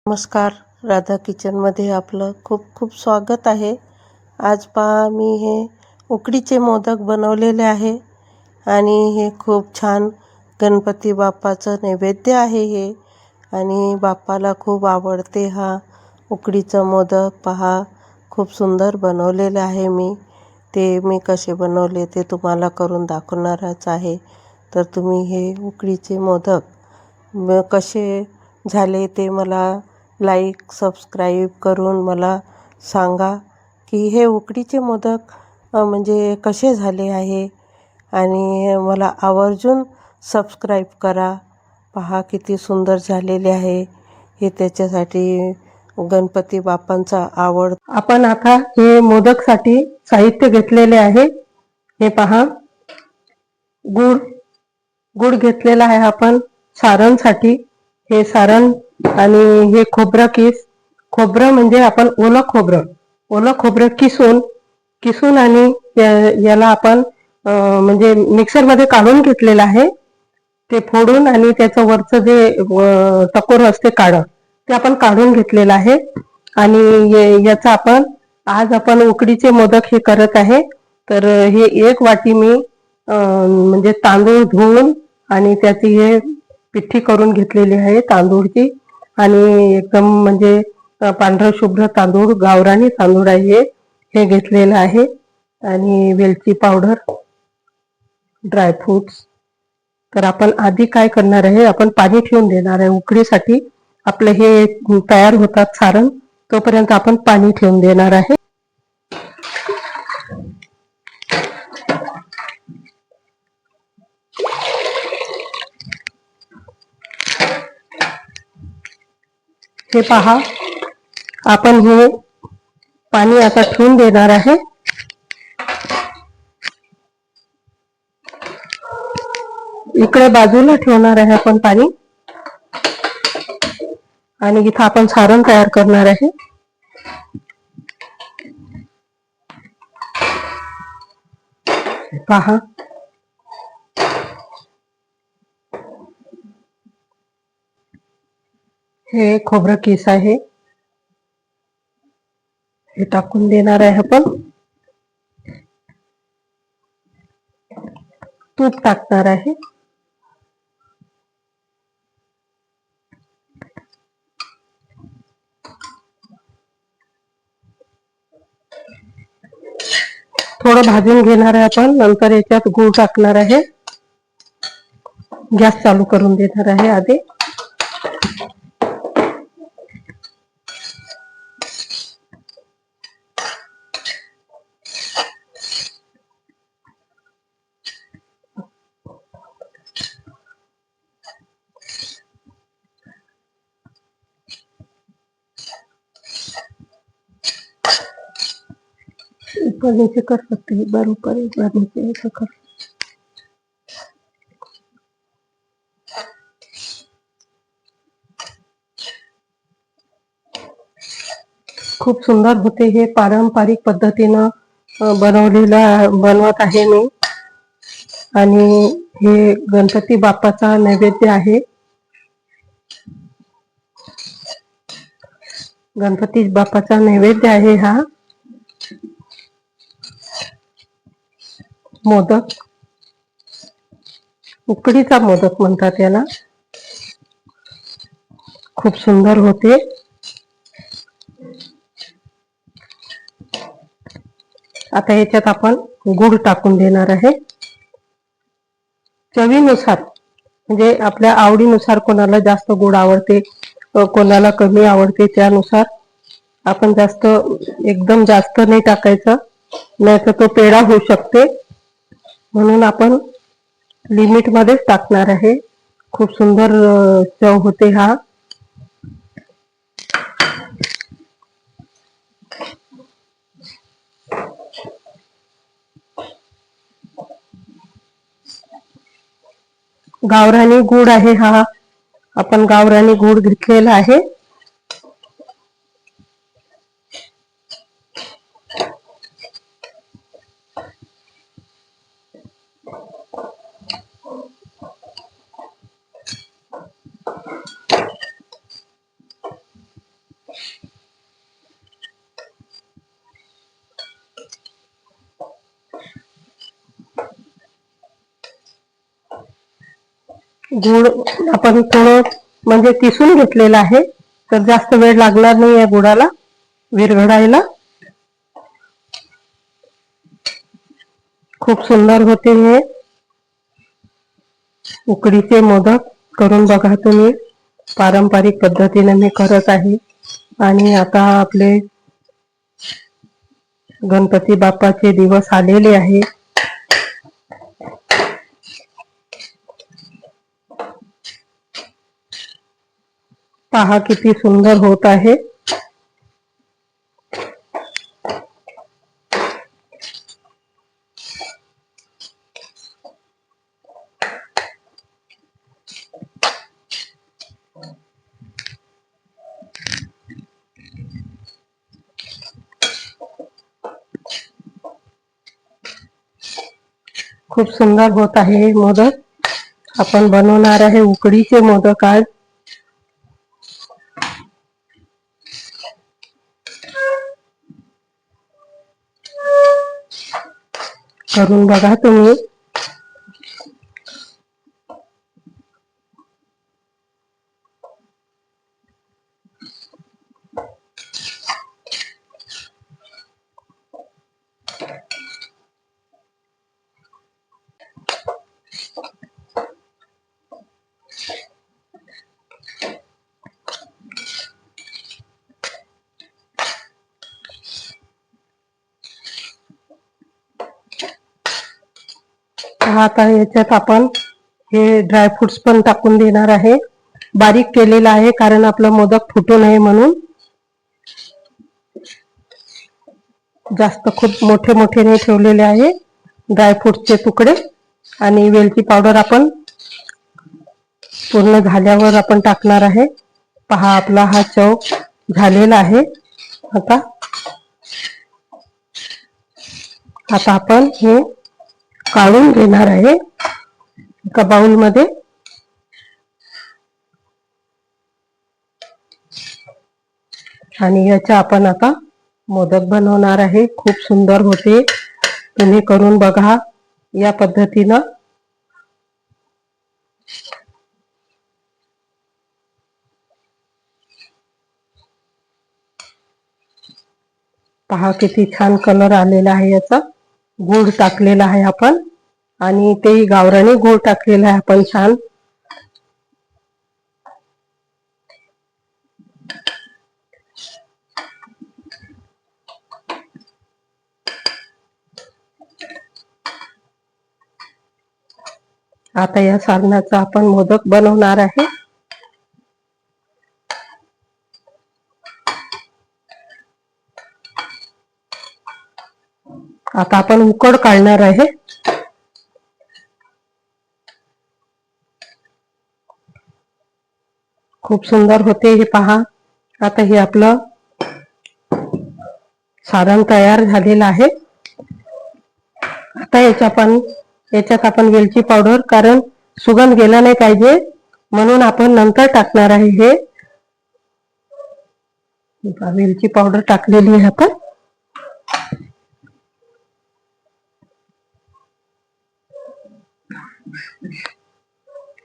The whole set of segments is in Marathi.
नमस्कार. राधा किचनमध्ये आपलं खूप खूप स्वागत आहे. आज पहा मी हे उकडीचे मोदक बनवलेले आहे आणि हे खूप छान गणपती बाप्पाचं नैवेद्य आहे हे. आणि बाप्पाला खूप आवडते हा उकडीचं मोदक. पहा खूप सुंदर बनवलेले आहे मी. ते मी कसे बनवले ते तुम्हाला करून दाखवणारच आहे. तर तुम्ही हे उकडीचे मोदक कसे झाले ते मला लाईक सबस्क्राईब करून मला सांगा की हे उकडीचे मोदक म्हणजे कसे झाले आहे. आणि मला आवर्जून सबस्क्राईब करा. पहा किती सुंदर झालेले आहे हे. त्याच्यासाठी गणपती बाप्पांचा आवड. आपण आता हे मोदकसाठी साहित्य घेतलेले आहे. हे पहा, गुळ घेतलेला आहे आपण सारणसाठी. हे सारण आणि हे खोबरं खोबरं म्हणजे आपण ओलं खोबरं किसून आणि याला आपण म्हणजे मिक्सरमध्ये काढून घेतलेलं आहे. ते फोडून आणि त्याचं वरचं जे टकोर असते काळं ते आपण काढून घेतलेलं आहे. आणि याचा आज आपण उकडीचे मोदक हे करत आहे. तर हे 1 वाटी मी म्हणजे तांदूळ धुवून आणि त्याची हे पिठी करून घेतलेली आहे तांदूळची. आणि एकदम म्हणजे पांढरं शुभ्र तांदूळ, गावरानी तांदूळ आहे हे घेतलेलं आहे. आणि वेलची पावडर, ड्रायफ्रुट्स. तर आपण आधी काय करणार आहे, आपण पाणी ठेवून देणार आहे उकडीसाठी. आपलं हे तयार होतात सारण तोपर्यंत आपण पाणी ठेवून देणार आहे. हे पहा, आपण हे पाणी आता ठेवून देणार आहे. इकडे बाजूला ठेवणार आहे आपण पाणी. आणि इथं आपण सारण तयार करणार आहे. पहा, हे खोबरं किस आहे हे टाकून देणार आहे आपण. तूप टाकणार आहे. थोडं भाजून घेणार आहे आपण. नंतर याच्यात गूळ टाकणार आहे. गॅस चालू करून देणार आहे आधी. ऊपर नीचे कर सकते हैं, एक बार ऊपर एक बार नीचे ऐसा कर. खूप सुंदर होते हे. पारंपरिक पद्धतीनं बनवत आहे मी. आणि हे गणपती बाप्पाचा नैवेद्य आहे. गणपती बाप्पाचा नैवेद्य आहे हा मोदक. उकडीचा मोदक म्हणतात याला. खूप सुंदर होते. आता याच्यात आपण गूळ टाकून देणार आहे चवीनुसार. म्हणजे आपल्या आवडीनुसार, कोणाला जास्त गोड आवडते कोणाला कमी आवडते त्यानुसार आपण एकदम जास्त नाही टाकायचं, नाही तर तो पेढा होऊ शकते. म्हणून आपण लिमिट मध्येच टाकणार आहे. खूप सुंदर चव होते हा. गावरानी गूळ आहे हा. आपण गावरानी गूळ घेतलेला आहे. गूळ आपण थोडं म्हणजे किसून घेतलेलं आहे, तर जास्त वेळ लागणार नाही या गुळाला विरघळायला. खूप सुंदर होते हे उकडीचे मोदक. करून बघा तुम्ही. पारंपरिक पद्धतीने मी करत आहे. आणि आता आपले गणपती बाप्पाचे दिवस आलेले आहे. पहा किती सुंदर होत आहे. खूप सुंदर होत आहे हे मोदक. आपण बनवणार आहे उकडीचे मोदक आज. करून बघा तुम्ही. आता याच्यात आपण हे ड्रायफ्रुट्स पण टाकून देणार आहे. बारीक केलेला आहे कारण आपला मोदक फुटू नये म्हणून. जास्त खूप मोठे मोठे नाही ठेवलेले आहे ड्रायफ्रुट्सचे तुकडे. आणि वेलची पावडर आपण पूर्ण झाल्यावर आपण टाकणार आहे. पहा आपला हा चौक झालेला आहे. आता आपण हे काढून घेणार आहे एका बाउलमध्ये. आणि याचा आपण आता मोदक बनवणार आहे. खूप सुंदर होते. तुम्ही करून बघा या पद्धतीनं. पहा किती छान कलर आलेला आहे याचा. गूळ टाकलेला आहे आपण आणि तेही गावरानी गूळ टाकलेला आहे आपण छान. आता या सारणाचा आपण मोदक बनवणार आहे. आता आपण उकड काढणार आहे. खूप सुंदर होते हे पहा. आता हे आपलं सारण तयार झालेलं आहे. आता याच्यात आपण वेलची पावडर, कारण सुगंध गेला नाही पाहिजे म्हणून आपण नंतर टाकणार आहे. हे वेलची पावडर टाकलेली आहे आपण.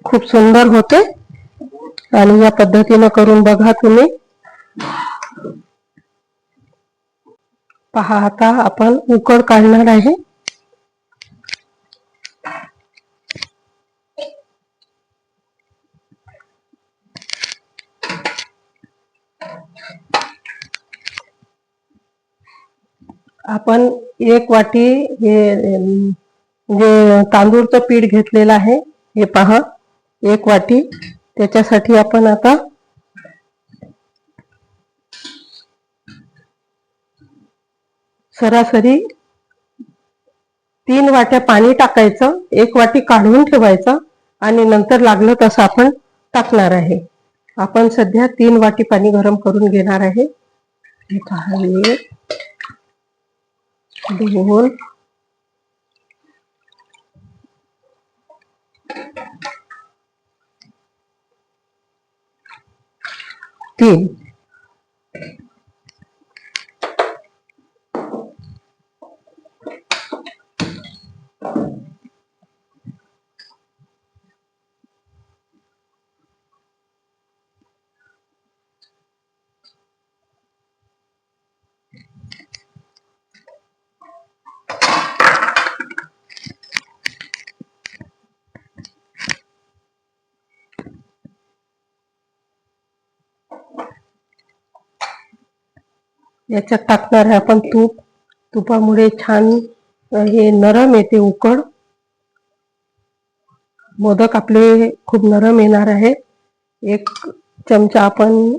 खूप सुंदर होते आणि या पद्धतीने करून बघा तुम्ही. पहा आता आपण उकड काढणार आहे. आपण एक वाटी हे जे तांदूळचं पीठ घेतलेलं आहे हे पहा, एक वाटी. त्याच्यासाठी आपण आता सरासरी 3 वाट्या पाणी टाकायचं. 1 वाटी काढून ठेवायचं आणि नंतर लागलं तसं आपण टाकणार आहे. आपण सध्या 3 वाटी पाणी गरम करून घेणार आहे. हे पहा, 2 3. याच्यात टाकणार आहे आपण तूप. तुपामुळे छान हे नरम येते उकड. मोदक आपले खूप नरम येणार आहे. 1 चमचा आपण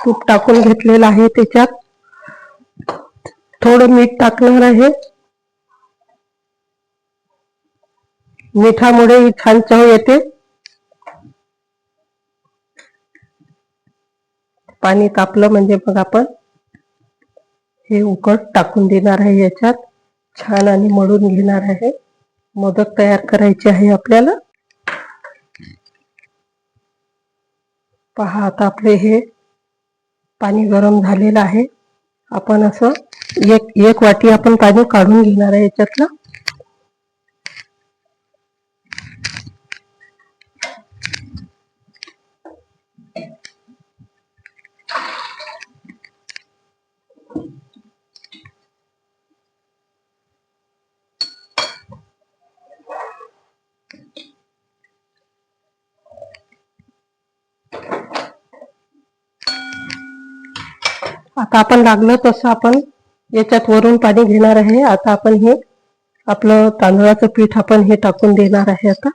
तूप टाकून घेतलेला आहे. त्याच्यात थोडं मीठ टाकणार आहे. मिठामुळे छान चव येते. पाणी तापलं म्हणजे मग आपण हे उकड टाकून देणार आहे. याच्यात छान आणि मळून घेणार आहे. मोदक तयार करायचे आहे आपल्याला. पहा आता आपले हे पाणी गरम झालेलं आहे. आपण असं एक वाटी आपण पाणी काढून घेणार आहे याच्यातलं. आता आपण लागलं तसं आपण याच्यात वरून पाणी घेणार आहे. आता आपण हे आपलं तांदळाचं पीठ आपण हे टाकून देणार आहे. आता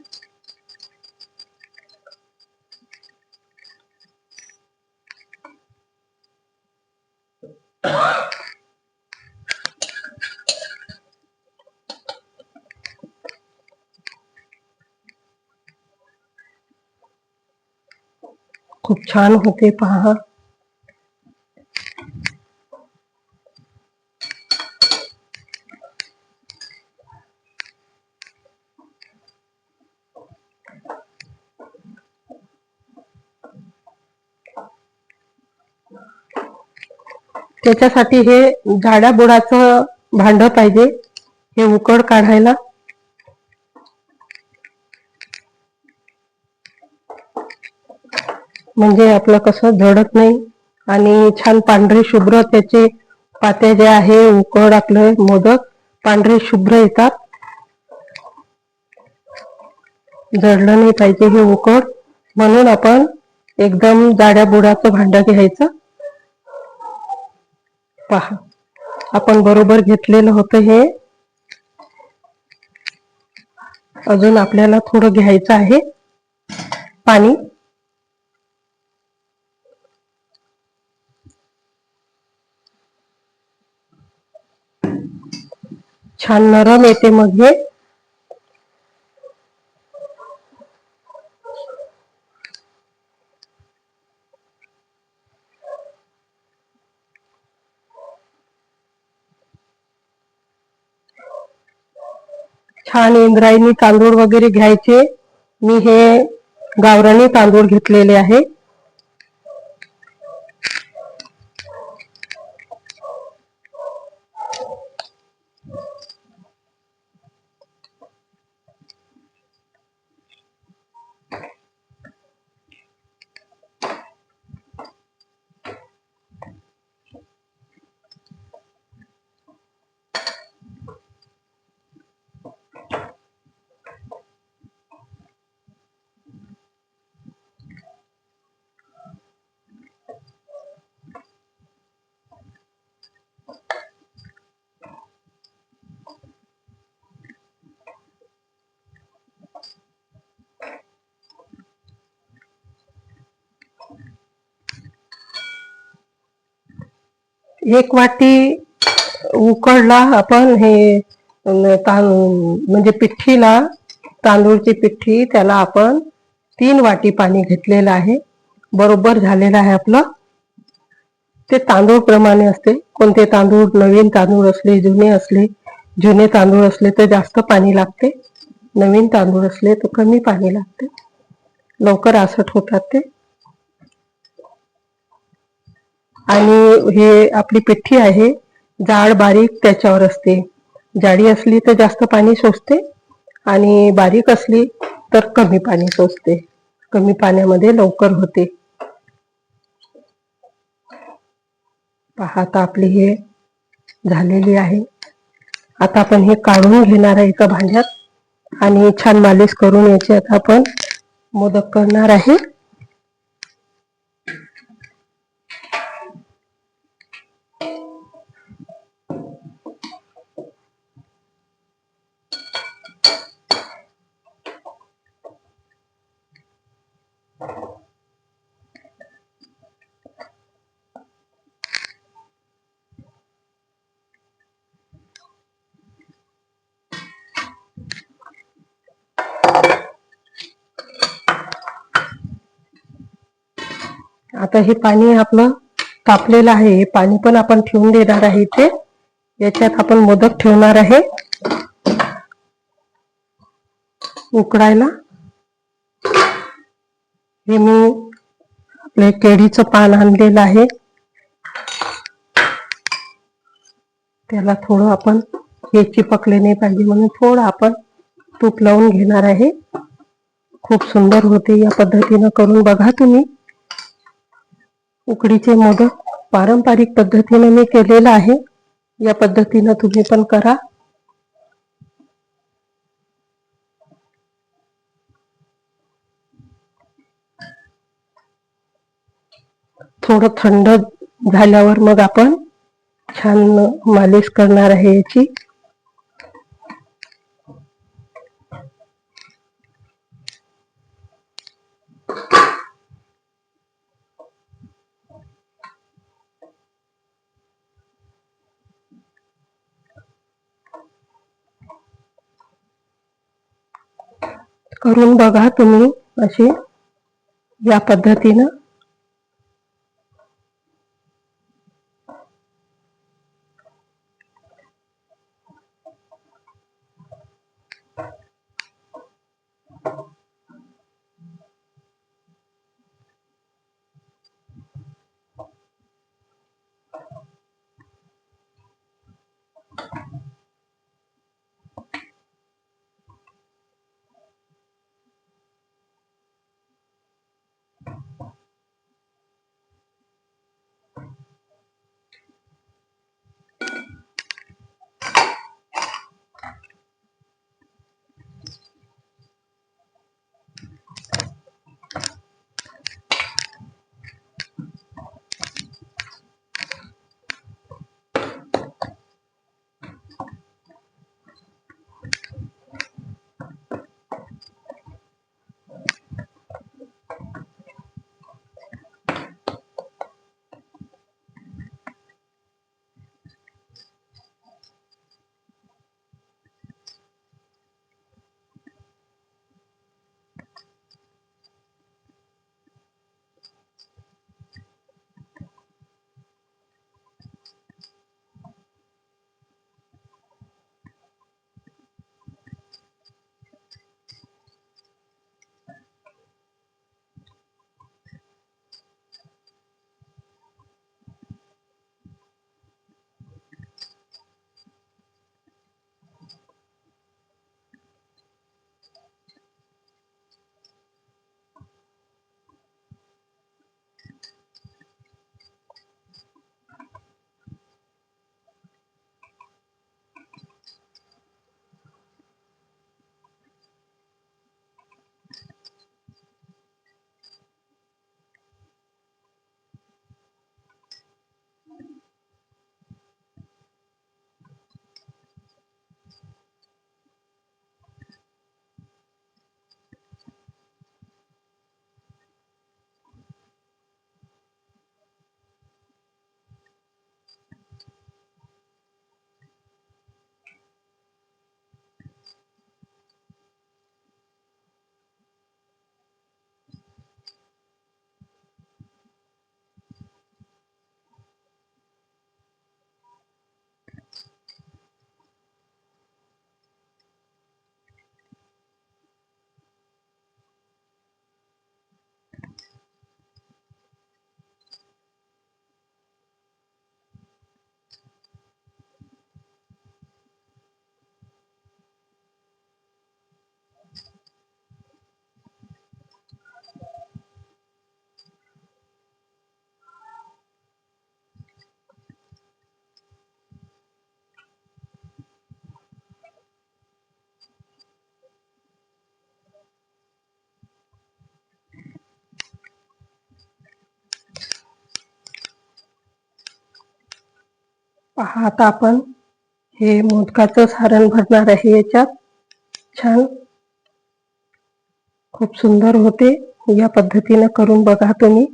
खूप छान होते पहा. त्याच्यासाठी हे जाड्या बुडाचं भांड पाहिजे हे उकड काढायला. म्हणजे आपलं कसं जळत नाही आणि छान पांढरे शुभ्र त्याचे पाते जे आहे उकड आपले मोदक पांढरे शुभ्र येतात. जळलं नाही पाहिजे हे उकड, म्हणून आपण एकदम जाड्या बुडाचं भांड घ्यायचं. पहा आपण बरोबर घेतलेलं होतं हे. अजून आपल्याला थोडं घ्यायचं आहे पाणी. छान नरम येते मग हे. छान इंद्रायणी तांदूळ वगैरे घ्यायचे. मी हे गावरानी तांदूळ घेतलेले आहे. एक वाटी उकडला आपण हे म्हणजे पिठ्ठीला तांदूळची पिठ्ठी त्याला आपण 3 वाटी पाणी घेतलेलं आहे. बरोबर झालेलं आहे आपलं. ते तांदूळ प्रमाणे असते. कोणते तांदूळ नवीन तांदूळ असले जुने तांदूळ असले तर जास्त पाणी लागते. नवीन तांदूळ असले तर कमी पाणी लागते. लवकर आसट होतात ते. आणि हे आपली पिठ्ठी आहे जाड बारीक त्याच्यावर असते. जाडी असली तर जास्त पाणी शोषते आणि बारीक असली तर कमी पाणी शोषते. कमी पाण्यामध्ये लवकर होते. पहा आता आपली हे झालेली आहे. आता आपण हे काढून घेणार आहे एका भांड्यात आणि छान मालिश करून याची आता आपण मोदक करणार आहे. आता हे पाणी आपलं तापलेलं आहे. हे पाणी पण आपण ठेवून देणार आहे इथे. याच्यात आपण मोदक ठेवणार आहे उकडायला. हे मी आपले केळीचं पान आणलेलं आहे. त्याला थोडं आपण हे चिपकले नाही पाहिजे म्हणून थोडं आपण तूप लावून घेणार आहे. खूप सुंदर होते. या पद्धतीनं करून बघा तुम्ही. उकडीचे मोदक पारंपरिक पद्धतीने मी केलेलं आहे. या पद्धतीनं तुम्ही पण करा. थोडं थंड झाल्यावर मग आपण छान मालिश करणार आहे याची. करून बघा तुम्ही अशी या पद्धतीनं. पहा आता आपण हे मोदकाचं सारण भरणार आहे याच्यात. छान खूप सुंदर होते. या पद्धतीने करून बघा तुम्ही.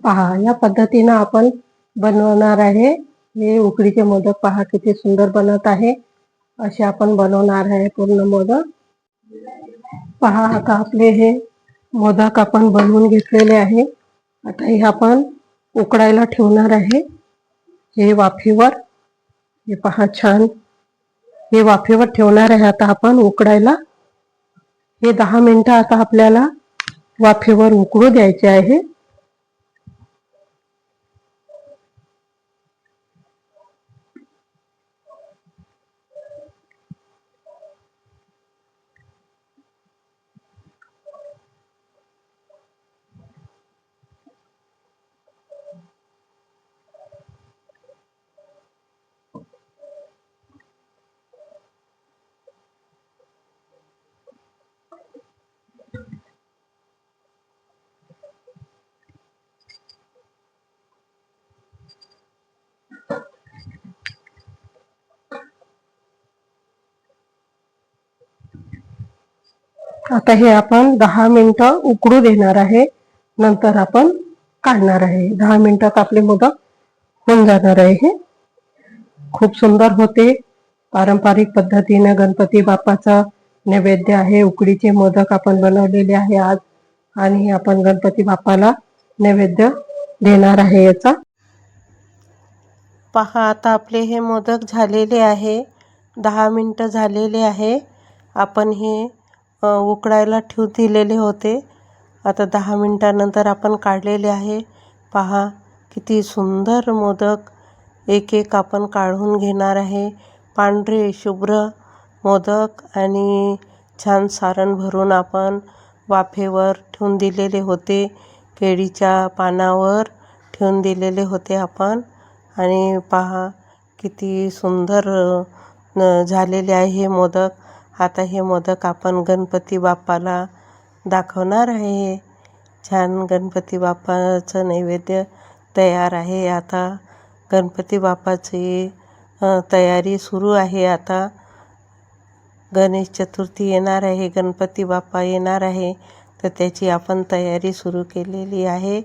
पहा, या पद्धतीनं आपण बनवणार आहे. हे उकडीचे मोदक पहा किती सुंदर बनत आहे. असे आपण बनवणार आहे पूर्ण मोदक. पहा, आता आपले हे मोदक आपण बनवून घेतलेले आहे. आता हे आपण उकडायला ठेवणार आहे. हे वाफेवर, हे पहा छान, हे वाफेवर ठेवणार आहे आता आपण उकडायला. हे 10 मिनिटं आता आपल्याला वाफेवर उकळू द्यायचे आहे. आता हे आपण 10 मिनिटं उकडू देणार आहे. नंतर आपण काढणार आहे. 10 मिनिटात आपले मोदक होऊन जाणार आहे. हे खूप सुंदर होते. पारंपरिक पद्धतीने गणपती बाप्पाचा नैवेद्य आहे. उकडीचे मोदक आपण बनवलेले आहे आज, आणि आपण गणपती बाप्पाला नैवेद्य देणार आहे याचा. पहा, आता आपले हे मोदक झालेले आहे. 10 मिनिटं झालेले आहे. आपण हे उकडायला ठेवून दिलेले होते. आता 10 मिनिटानंतर आपण काढलेले आहे. पहा किती सुंदर मोदक एक एक आपण काढून घेणार आहे. पांढरे शुभ्र मोदक आणि छान सारण भरून आपण वाफेवर ठेवून दिलेले होते. केळीच्या पानावर ठेवून दिलेले होते आपण. आणि पहा किती सुंदर झालेले आहे हे मोदक. आता हे मोदक आपण गणपती बाप्पाला दाखवणार आहे. छान गणपती बाप्पाचं नैवेद्य तयार आहे. आता गणपती बाप्पाची तयारी सुरू आहे. आता गणेश चतुर्थी येणार आहे, गणपती बाप्पा येणार आहे, तर त्याची आपण तयारी सुरू केलेली आहे.